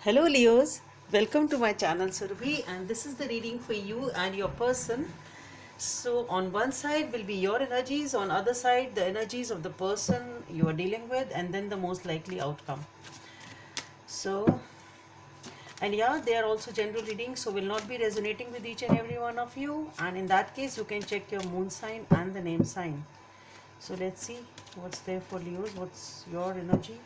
Hello Leos, welcome to my channel Surabhi, and this is the reading for you and your person. So on one side will be your energies, on other side the energies of the person you are dealing with, and then the most likely outcome. So, and yeah, they are also general readings, so will not be resonating with each and every one of you, and in that case you can check your moon sign and the name sign. So let's see what's there for Leos, what's your energy.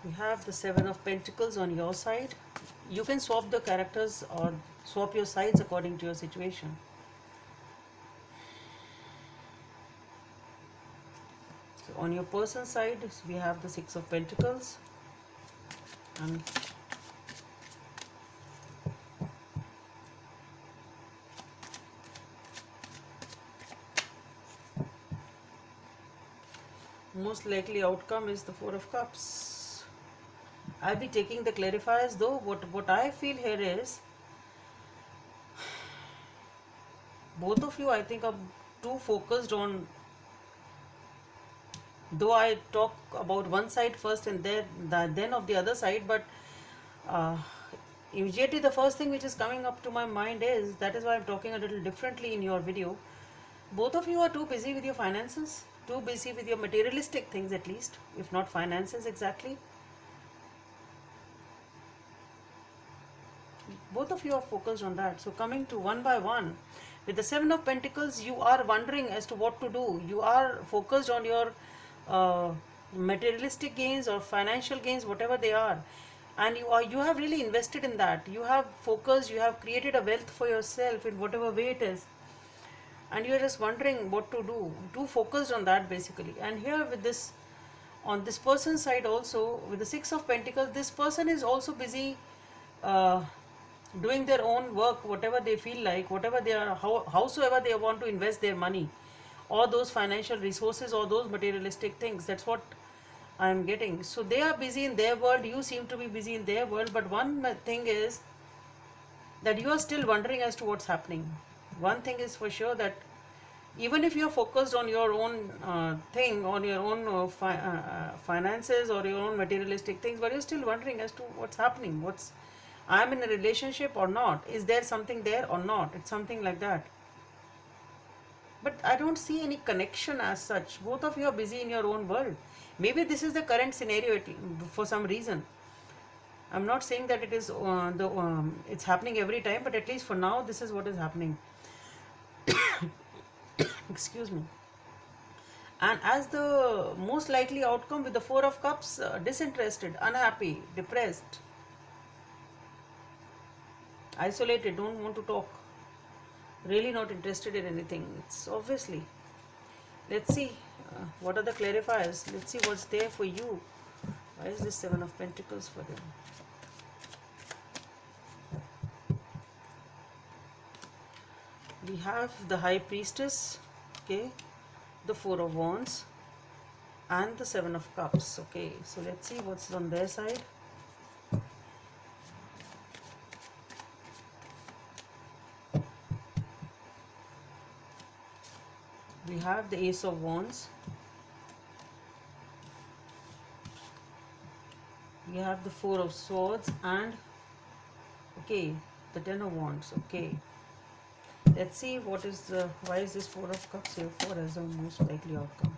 You have the Seven of Pentacles on your side. You can swap the characters or swap your sides according to your situation. So on your person side, we have the Six of Pentacles. And most likely outcome is the Four of Cups. I'll be taking the clarifiers though. What I feel here is both of you, I think, are too focused on, though I talk about one side first and then of the other side, but uh, immediately the first thing which is coming up to my mind is, that is why I'm talking a little differently in your video. Both of you are too busy with your finances, too busy with your materialistic things, at least, if not finances exactly. Both of you are focused on that. So coming to one by one, with the Seven of Pentacles, you are wondering as to what to do. You are focused on your uh, materialistic gains or financial gains, whatever they are, and you have really invested in that. You have focused, you have created a wealth for yourself in whatever way it is, and you're just wondering what to do, too focused on that basically. And here with this, on this person's side also, with the Six of Pentacles, this person is also busy uh, doing their own work, whatever they feel like, whatever they are, howsoever they want to invest their money, or those financial resources, or those materialistic things. That's what I'm getting. So they are busy in their world, you seem to be busy in their world, but one thing is that you are still wondering as to what's happening. One thing is for sure, that even if you're focused on your own thing, on your own finances or your own materialistic things, but you're still wondering as to what's happening, what's, I'm in a relationship or not, is there something there or not, it's something like that. But I don't see any connection as such. Both of you are busy in your own world. Maybe this is the current scenario for some reason. I'm not saying that it is it's happening every time, but at least for now, this is what is happening. Excuse me. And as the most likely outcome, with the Four of Cups, disinterested, unhappy, depressed, isolated, don't want to talk, really not interested in anything. It's obviously. Let's see what are the clarifiers. Let's see what's there for you. Why is this Seven of Pentacles for them? We have the High Priestess, okay, the Four of Wands, and the Seven of Cups. Okay, so let's see what's on their side. We have the Ace of Wands. We have the Four of Swords and, okay, the Ten of Wands. Okay, let's see what is the, why is this Four of Cups here for as a most likely outcome.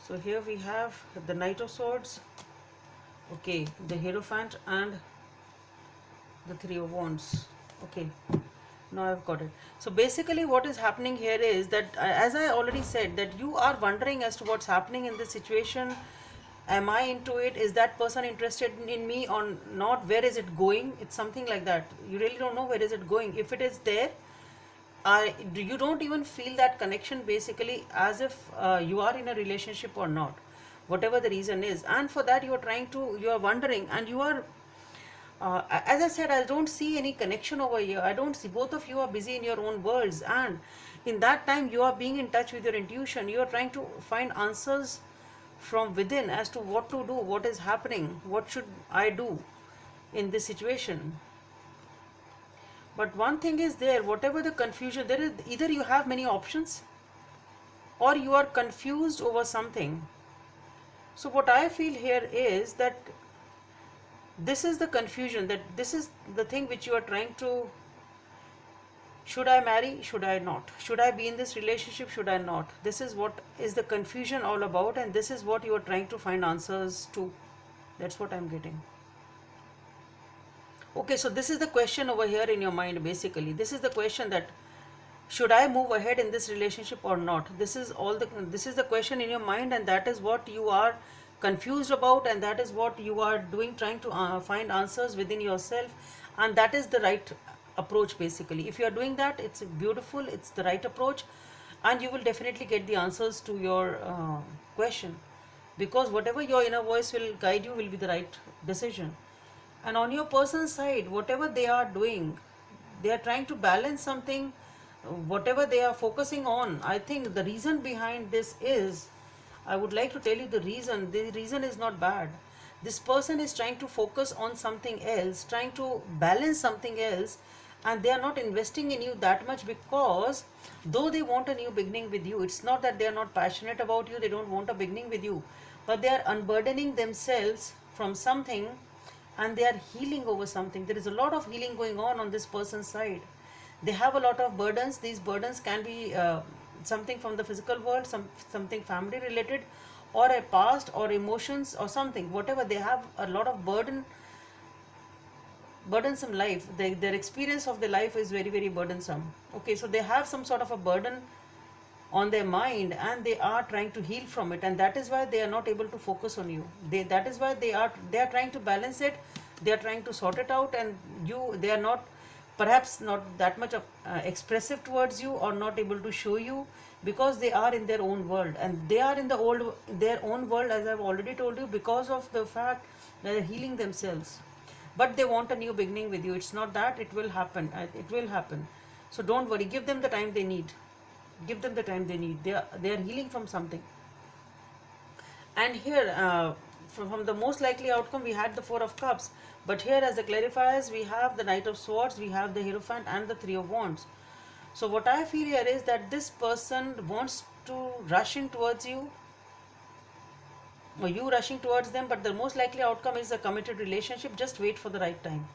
So here we have the Knight of Swords, okay, the Hierophant, and the Three of Wands. Okay, now I've got it. So basically what is happening here is that, as I already said, that you are wondering as to what's happening in this situation. Am I into it? Is that person interested in me or not? Where is it going? It's something like that. You really don't know where is it going. If it is there, you don't even feel that connection basically, as if you are in a relationship or not, whatever the reason is. And for that you are trying to, you are wondering, and you are as I said, I don't see any connection over here. I don't see, both of you are busy in your own worlds, and in that time you are being in touch with your intuition. You are trying to find answers from within as to what to do, what is happening, what should I do in this situation. But one thing is there, whatever the confusion, there is either you have many options or you are confused over something. So what I feel here is that this is the confusion, that this is the thing which you are trying to, should I marry, should I not, should I be in this relationship, should I not, this is what is the confusion all about, and this is what you are trying to find answers to. That's what I'm getting. Okay, so this is the question over here in your mind. Basically this is the question, that should I move ahead in this relationship or not. This is the question in your mind, and that is what you are confused about, and that is what you are doing, trying to find answers within yourself, and that is the right approach. Basically, if you are doing that, it's beautiful, it's the right approach, and you will definitely get the answers to your question, because whatever your inner voice will guide you will be the right decision. And on your person's side, whatever they are doing, they are trying to balance something, whatever they are focusing on. I think the reason behind this is, I would like to tell you the reason is not bad. This person is trying to focus on something else, trying to balance something else, and they are not investing in you that much, because though they want a new beginning with you, it's not that they are not passionate about you, they don't want a beginning with you, but they are unburdening themselves from something, and they are healing over something. There is a lot of healing going on this person's side. They have a lot of burdens. These burdens can be something from the physical world, something family related, or a past, or emotions, or something, whatever. They have a lot of burdensome life. Their experience of their life is very, very burdensome. Okay, so they have some sort of a burden on their mind, and they are trying to heal from it, and that is why they are not able to focus on you. That is why they are trying to balance it, they are trying to sort it out, and they are not, perhaps not that much of expressive towards you, or not able to show you, because they are in their own world, and they are in their own world, as I've already told you, because of the fact that they're healing themselves. But they want a new beginning with you. It's not that it will happen. It will happen. So don't worry. Give them the time they need. Give them the time they need. They are healing from something. And here, from the most likely outcome, we had the Four of Cups. But here, as the clarifiers, we have the Knight of Swords, we have the Hierophant, and the Three of Wands. So what I feel here is that this person wants to rush in towards you, or you rushing towards them, but the most likely outcome is a committed relationship. Just wait for the right time.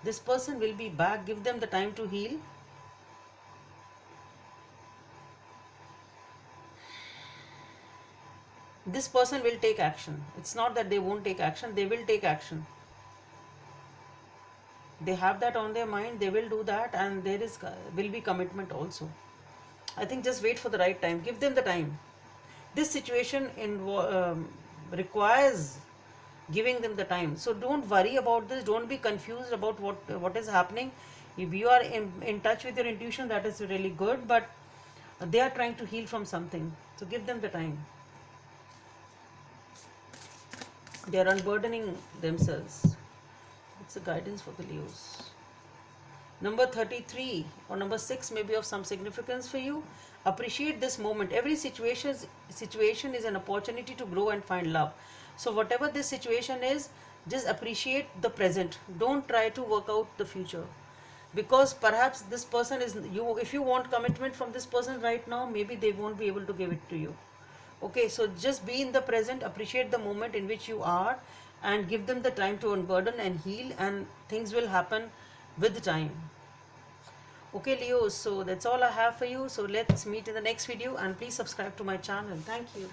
This person will be back. Give them the time to heal. This person will take action. It's not that they won't take action. They will take action. They have that on their mind. They will do that, and there will be commitment also. I think just wait for the right time. Give them the time. This situation requires giving them the time. So don't worry about this. Don't be confused about what is happening. If you are in touch with your intuition, that is really good, but they are trying to heal from something. So give them the time. They are unburdening themselves. It's a guidance for the Leos. Number 33 or number 6 may be of some significance for you. Appreciate this moment. Every situation is an opportunity to grow and find love. So whatever this situation is, just appreciate the present. Don't try to work out the future, because perhaps this person is you. If you want commitment from this person right now, maybe they won't be able to give it to you. Okay, so just be in the present, appreciate the moment in which you are, and give them the time to unburden and heal, and things will happen with time. Okay, Leo, so that's all I have for you. So let's meet in the next video, and please subscribe to my channel. Thank you.